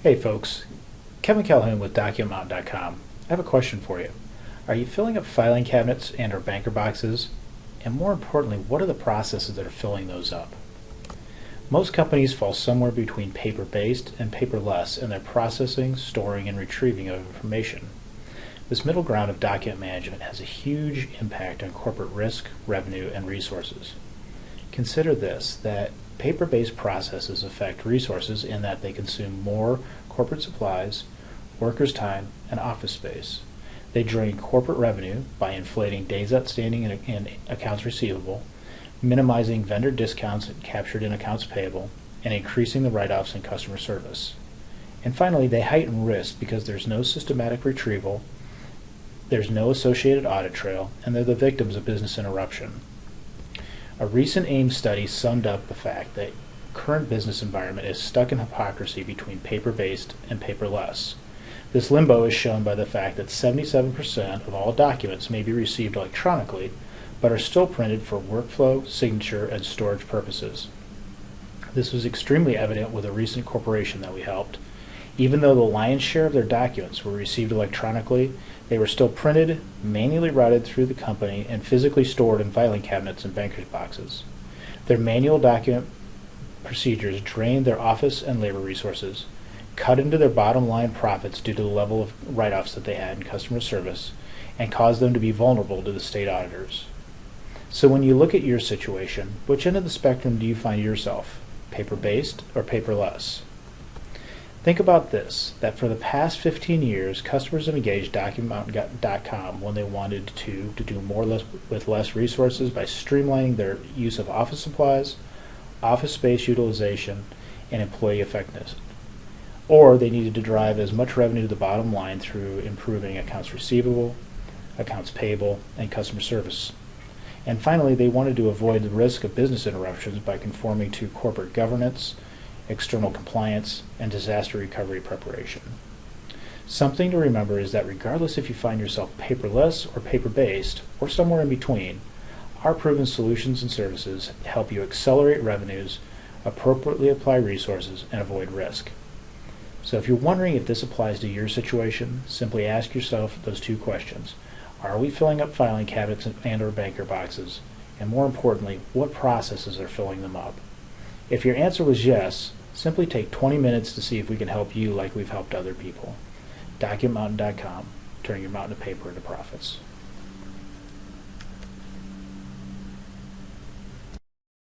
Hey folks, Kevin Calhoun with DocumentMountain.com. I have a question for you. Are you filling up filing cabinets and or banker boxes? And more importantly, what are the processes that are filling those up? Most companies fall somewhere between paper-based and paperless in their processing, storing, and retrieving of information. This middle ground of document management has a huge impact on corporate risk, revenue, and resources. Consider this, that paper-based processes affect resources in that they consume more corporate supplies, workers' time, and office space. They drain corporate revenue by inflating days outstanding in accounts receivable, minimizing vendor discounts captured in accounts payable, and increasing the write-offs in customer service. And finally, they heighten risk because there's no systematic retrieval, there's no associated audit trail, and they're the victims of business interruption. A recent AIMS study summed up the fact that current business environment is stuck in hypocrisy between paper-based and paperless. This limbo is shown by the fact that 77% of all documents may be received electronically, but are still printed for workflow, signature, and storage purposes. This was extremely evident with a recent corporation that we helped. Even though the lion's share of their documents were received electronically, they were still printed, manually routed through the company, and physically stored in filing cabinets and bankers' boxes. Their manual document procedures drained their office and labor resources, cut into their bottom line profits due to the level of write-offs that they had in customer service, and caused them to be vulnerable to the state auditors. So when you look at your situation, which end of the spectrum do you find yourself, paper-based or paperless? Think about this, that for the past 15 years, customers have engaged DocumentMountain.com when they wanted to do more with less resources by streamlining their use of office supplies, office space utilization, and employee effectiveness. Or they needed to drive as much revenue to the bottom line through improving accounts receivable, accounts payable, and customer service. And finally, they wanted to avoid the risk of business interruptions by conforming to corporate governance, external compliance, and disaster recovery preparation. Something to remember is that regardless if you find yourself paperless or paper-based, or somewhere in between, our proven solutions and services help you accelerate revenues, appropriately apply resources, and avoid risk. So if you're wondering if this applies to your situation, simply ask yourself those two questions. Are we filling up filing cabinets and or banker boxes? And more importantly, what processes are filling them up? If your answer was yes, simply take 20 minutes to see if we can help you like we've helped other people. DocumentMountain.com, turning your mountain of paper into profits.